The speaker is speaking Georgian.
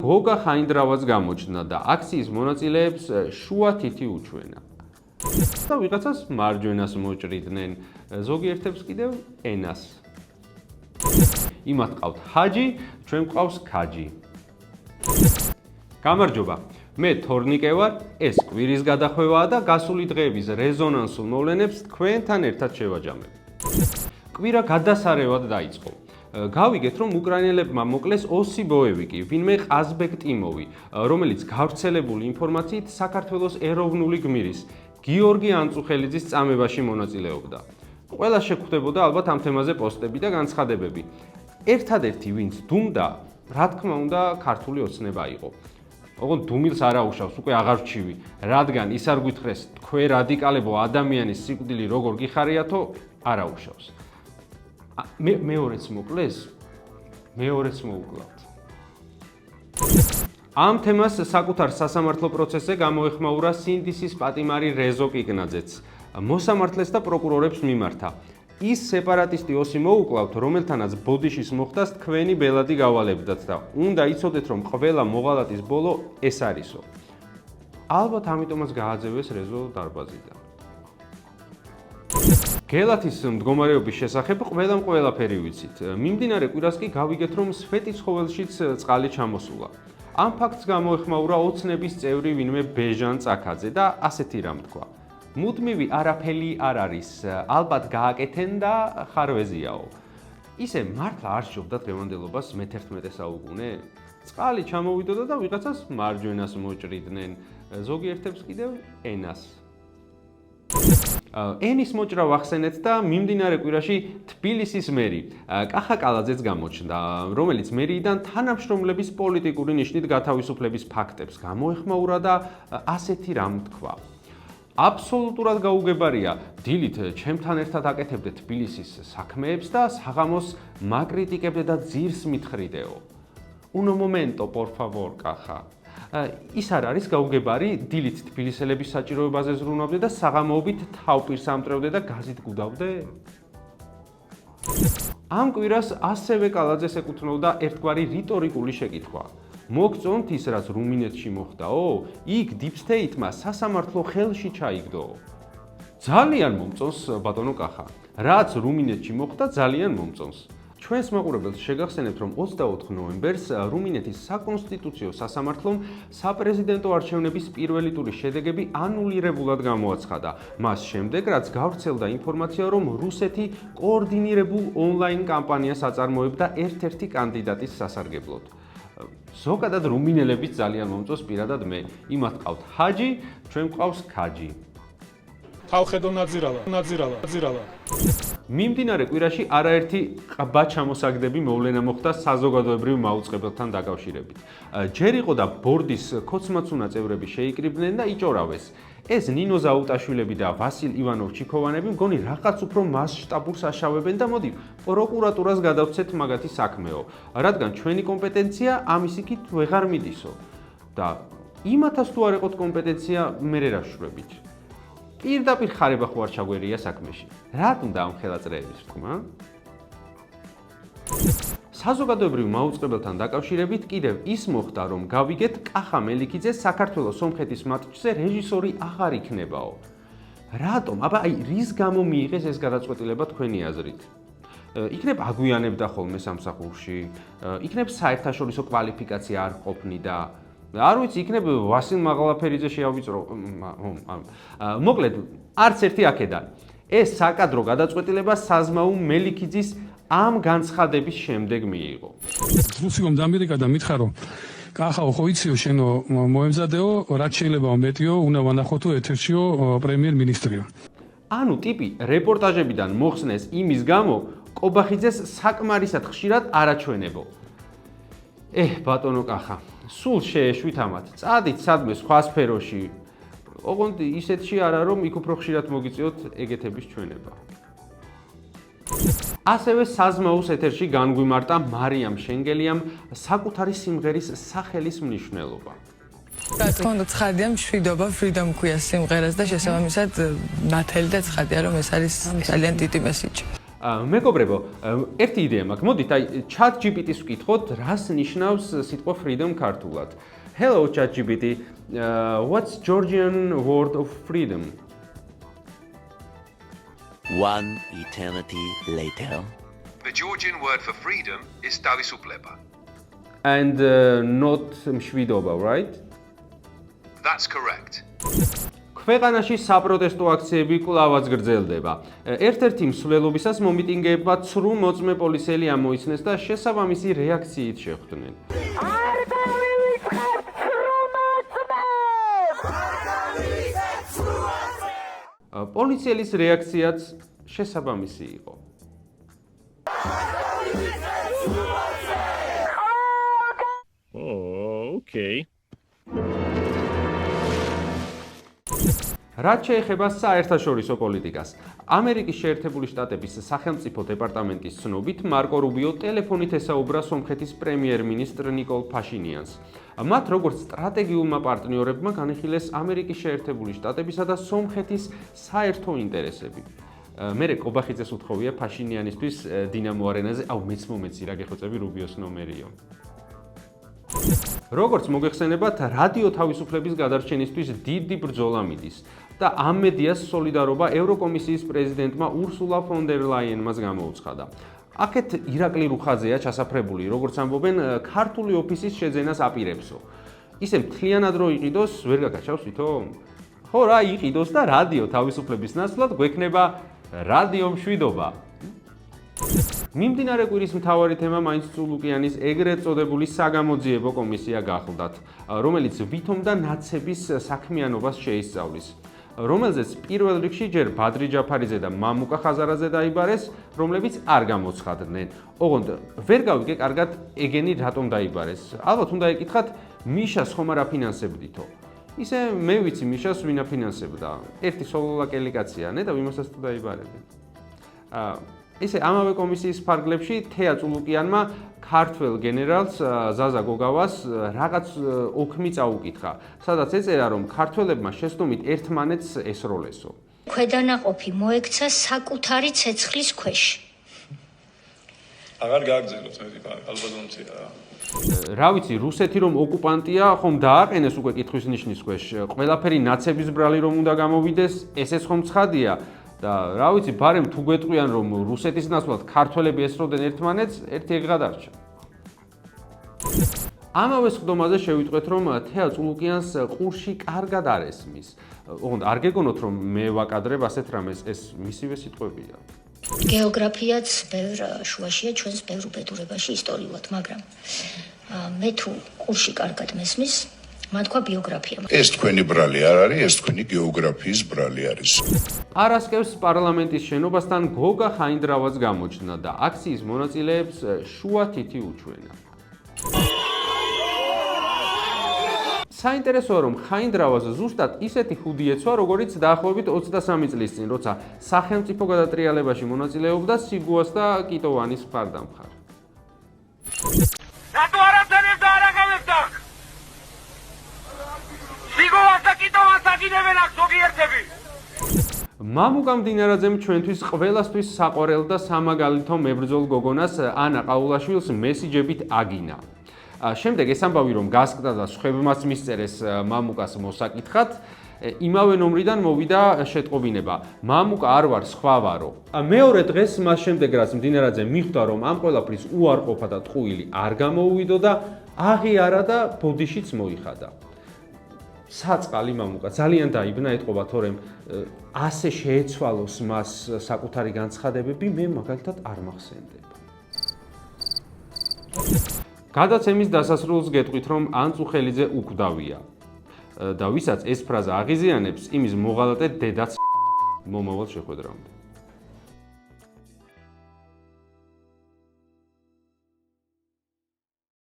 გოგა ხაინდრავაც გამოჩნდა და აქციის მონაწილეებს შუა თითი უჩვენა. და ვიღაცას მარჯვენას მოჭრიდნენ, ზოგიერთებს კიდევ ენას. იმათ ყავთ ჰაჯი, ჩვენ ყავს ქაჯი. გამარჯობა. მე თორნიკე ვარ, ეს კვირის გადახვევაა და გასული დღეების რეზონანსულ მოვლენებს თქვენთან ერთად შევაჯამებ. კვირა გადასარევად დაიწყო. გავიგეთ, რომ უკრაინელებმა მოკლეს ოსიბოევიკი, ვინმე ყაზბეკ ტიმოვი, რომელიც გავრცელებული ინფორმაციით საქართველოს ეროვნული გმირის გიორგი ანწუხელიძის წამებაში მონაწილეობდა. ყველა შეგვხვდებოდა ალბათ ამ თემაზე პოსტები და განცხადებები. ერთადერთი, ვინც დუმდა, რა თქმა უნდა, ქართული ოცნება იყო. ოღონდ დუმილს არ აუშავს, უკვე აღარ ვჩივი, რადგან ის არ გვითხრეს, თქვენ რადიკალებო ადამიანის სიკვდილი როგორ გიხარიათო, არ აუშავს. მეორეც მოკლეს, მეორეც მოუკლავთ. ამ თემას საკუთარ სასამართლო პროცესზე გამოეხმაურა სინდისის პატიმარი რეზო კიკნაძეც, მოსამართლეს და პროკურორებს მიმართა. ის სეპარატისტი ოსი მოუკლავთ, რომელთანაც ბოდიშის მოხდას თქვენი ბელადი გავალებდათ და უნდა იცოდეთ, რომ ყველა მოღალატის ბოლო ეს არისო. ალბათ ამიტომაც გააძევეს რეზო დარბაზიდან. გელათის მდგომარეობის შესახებ ყველამ ყველაფერი ვიცით. მიმდინარე კვირას კი გავიგეთ, რომ სვეტიცხოველშიც წყალი ჩამოსულა. ამ ფაქტს გამოეხმაურა ოცნების წევრი ვინმე ბეჟან წაქაძე და ასეთი რამ თქვა. მუდმივი არაფერი არ არის, ალბათ გააკეთენ და ხარვეზიაო. ისე მართლა არ სჯობდა დღევანდელობას მე-11 საუკუნე? წყალი ჩამოვიდოდა და ვიღაცას მარჯვენას მოჭრიდნენ, ზოგიერთებს კიდევ ენას. ენის მოჭრა ვახსენეთ და მიმდინარე კვირაში თბილისის მერი კახა კალაძეც გამოჩნდა, რომელიც მერიიდან თანამშრომლების პოლიტიკური ნიშნით გათავისუფლების ფაქტებს გამოეხმაურა და ასეთი რამ თქვა. აბსოლუტურად გაუგებარია, დილით ჩემთან ერთად აკეთებდე თბილისის საქმეებს და საღამოს მაკრიტიკებდე და ძირს მითხრიდეო. Un momento, por favor, კახა. ის არ არის გაუგებარი, დილით თბილისელების საჭიროებაზე ზრუნავდე და საღამოობით თავპირს ამტრევდე და გაზით გუდავდე? ამ კვირას ასევე კალაძეს ეკუთვნოდა ერთგვარი რიტორიკული შეკითხვა. მოგწონთ ის, რაც რუმინეთში მოხდაო? იქ დიპსტეიტმა სასამართლო ხელში ჩაიგდო. ძალიან მომწონს, ბატონო კახა. რაც რუმინეთში მოხდა, ძალიან მომწონს. ჩვენს მაყურებელს შეგახსენებთ, რომ 24 ნოემბერს რუმინეთის საკონსტიტუციო სასამართლომ საპრეზიდენტო არჩევნების პირველი ტურის შედეგები ანულირებულად გამოაცხადა. მას შემდეგ, რაც გავრცელდა ინფორმაცია, რომ რუსეთი კოორდინირებულ ონლაინ კამპანიას აწარმოებდა ერთ-ერთი კანდიდატის სასარგებლოდ. ზოგადად რუმინელების ძალიან მომწონს პირადად მე. იმათ ყავთ ჰაჯი, ჩვენ ყავს ქაჯი. თავხედო ნაძირალა. მიმდინარე კვირაში არაერთი ყბა ჩამოსაგდები მოვლენა მოხდა საზოგადოებრივ მაუწყებელთან დაკავშირებით. ჯერ იყო და ბორდის ქოცმაცუნა წევრები შეიკრიბნენ და იჭორავეს. ეს ნინო ზაუტაშვილები და ვასილ ივანოვ ჩიქოვანები მგონი რაღაც უფრო მასშტაბურს აშავებენ და მოდი პროკურატურას გადავცეთ მაგათი საქმეო, რადგან ჩვენი კომპეტენცია ამის იქით ვეღარ მიდისო. და იმათაც თუ არ ეყოთ კომპეტენცია, მე რა ვშვრებით. პირდაპირ ხარება ხო არ ჩაგვერია საქმეში. რა უნდა ამ ხელაწრეების თქმა? საზოგადოებრივ მაუწყებელთან დაკავშირებით კიდევ ის მოხდა, რომ გავიგეთ კახა მელიქიძე საქართველოს სომხეთის მატჩზე რეჟისორი აღარ იქნებაო. რატომ? აბა აი რის გამო მიიღეს ეს გადაწყვეტილება თქვენი აზრით? იქნებ აგვიანებდა ხოლმე სამსახურში, იქნებ საერთაშორისო კვალიფიკაცია არ ყოფნიდა. არ ვიცი, იქნებ ვასილ მაღალაფერიძე შეავიწრო. მოკლედ, არც ერთი აქედან. ეს საკადრო გადაწყვეტილება საზმაუ მელიქიძის ამ განცხადების შემდეგ მიიღო. რუსიომ დამირეკა და მითხრა, რომ კახაო ხო იციო შენო მოემზადეო, რაც შეიძლება მეტიო, უნდა ვანახოთო ეთერშიო პრემიერ-მინისტრიო. ანუ ტიპი რეპორტაჟებიდან მოხსნეს იმის გამო, კობახიძეს საკმარისად ხშირად არაჩვენებო. ბატონო კახა, სულ შეეშვით ამათ. წადით სადმე სხვა სფეროში. ოღონდ ისეთში არა, რომ იქ უფრო ხშირად მოგიწიოთ ეგეთების ჩვენება. ასევე საზმაუს ეთერში განგვიმარტა მარიამ შენგელიამ საკუთარი სიმღერის სახელის მნიშვნელობა. რა თქმა უნდა, ცხადია მშვიდობა, freedom ქვია სიმღერას და შესაბამისად ნათელი და ცხადია, რომ ეს არის ძალიან დიდი მესიჯი. მეგობრებო, ერთი იდეა მაქვს. მოდით აი ChatGPT-ს ვკითხოთ, რას ნიშნავს სიტყვა freedom ქართულად. Hello ChatGPT, what's Georgian word of freedom? One eternity later. The Georgian word for freedom is თავისუფლება. And not მშვიდობა, right? That's correct. ქვეყანაში საპროტესტო აქციები კვლავაც გრძელდება. ერთ-ერთი მსვლელობისას მომიტინგეებმა ცრუ მოწმე პოლიციელი ამოიცნეს და შესაბამისი რეაქციით შეხვდნენ. პოლიციელის რეაქციაც შესაბამისი იყო. Oh, okay. რაც შეეხება საერთაშორისო პოლიტიკას, ამერიკის შეერთებული შტატების სახელმწიფო დეპარტამენტის ცნობით, მარკო რუბიო ტელეფონით ესაუბრა სომხეთის პრემიერ-მინისტრ ნიკოლ ფაშინიანს. მათ როგორც სტრატეგიულმა პარტნიორებმა განიხილეს ამერიკის შეერთებული შტატებისა და სომხეთის საერთო ინტერესები. მერე კობახიძეს უთხოვია ფაშინიანისთვის დინამო არენაზე, მეც მომეცი რა გეხოცები რუბიოს ნომერიო. როგორც მოგეხსენებათ, რადიო თავისუფლების გადარჩენისთვის დიდი ბრძოლა მიდის და ამ მედიას სოლიდარობა ევროკომისიის პრეზიდენტმა ურსულა ფონ დერ ლაიენმაც გამოუცხადა. აქეთ ირაკლი რუხაძეა ჩასაფრებული, როგორც ამბობენ, ქართული ოფისის შეძენას აპირებსო. ისე მთლიანად რო იყიდოს, ვერ გაგაჩავს ვითო? ხო რა, იყიდოს და რადიო თავისუფლების ნაცვლად გვექნება რადიო მშვიდობა. მიმდინარე კვირის მთავარი თემა მაინც წულუკიანის ეგრეთ წოდებული საგამოძიებო კომისია გახლდათ, რომელიც ვითომ და ნაცების საქმიანობას შეისწავლის, რომელზეც პირველ რიგში ჯერ ბადრი ჯაფარიძე და მამუკა ხაზარაძე დაიბარეს, რომლებიც არ გამოცხადდნენ. ოღონდ ვერ გავიგე კარგად ეგენი რატომ დაიბარეს. ალბათ უნდა ეკითხათ, მიშას ხომ არ აფინანსებდითო? ისე მე ვიცი მიშას ვინ აფინანსებდა. ერთი სოლოლაკელი კაცია, ნე და იმასაც თუ დაიბარებენ. ისე ამავე კომისიის ფარგლებში თეა წულუკიანმა ქართველ გენერალს ზაზა გოგავას რაღაც ოქმი წაუკითხა, სადაც ეწერა, რომ ქართველებმა შესდომით ერთმანეთს ესროლესო. ქვედანაყოფი მოექცა საკუთარი ცეცხლის ქვეშ. აღარ გააგრძელოთ მეტი ალბაზონცია რა. რა ვიცი, რუსეთი რომ ოკუპანტია, ხომ დააყენეს უკვე კითხვის ნიშნის ქვეშ. ყველაფერი ნაცების ბრალი რომ უნდა გამოვიდეს, ესეც ხომ ცხადია. და რა ვიცი, ბარემ თუ გვეტყვიან, რომ რუსეთის ნაცვლად ქართველები ესროდნენ ერთმანეთს, ერთი ეგ გადარჩა. ამავე სხდომაზე შევიტყვეთ, რომ თეა წულუკიანს ყურში კარგად არ ესმის. ოღონდ არ გეგონოთ, რომ მე ვაკადრებ ასეთ რამეს, ეს მისივე სიტყვებია. გეოგრაფიაც ბევრ შუაშია ჩვენს ბევრ უბედურებაში ისტორიულად, მაგრამ მე თუ ყურში კარგად მესმის, მან თქვა ბიოგრაფია. ეს თქვენი ბრალი არ არის, ეს თქვენი გეოგრაფიის ბრალი არის. არასკევს პარლამენტის შენობასთან გოგა ხაინდრავაც გამოჩნდა და აქციის მონაწილეებს შუა თითი უჩვენა. საინტერესოა, რომ ხაინდრავას ზუსტად ისეთი ხუდი ეცვა, როგორიც დაახლოებით 23 წლის წინ, როცა სახელმწიფო გადატრიალებაში მონაწილეობდა სიგუას და კიტოვანის მხარდამხარ. რატო არაფერს და არ აღავებთ აქ? სიგუას და კიტოვანს აგინებენ აქ ზოგიერთები. მამუკა მდინარაძემ ჩვენთვის ყველასთვის საყვარელ და სამაგალითო მებრძოლ გოგონას ანა ყაულაშვილს მესიჯებით აგინა. შემდეგ ეს ამბავი რომ გასკდა და სხვებმაც მისწერეს მამუკას მოსაკითხად, იმავე ნომრიდან მოვიდა შეტყობინება. მამუკა არ ვარ, სხვა ვარო. მეორე დღეს მას შემდეგ რაც მდინარაძე მიხვდა რომ ამ ყველაფრის უარყოფა და ტყუილი არ გამოუვიდო და აღიარა და ბოდიშიც მოიხადა. საწყალი მამუკა ძალიან დაიბნა, ეთყობა, თორემ ასე შეეცვალოს მას საკუთარი განცხადებები, მე მაგალითად არ მახსენდება. გადაცემის დასასრულს გეტყვით, რომ ანწუხელიძე უკვდავია და ვისაც ეს ფრაზა აღიზიანებს, იმის მოღალატე დედაც მომავალ შეხვედრამდე.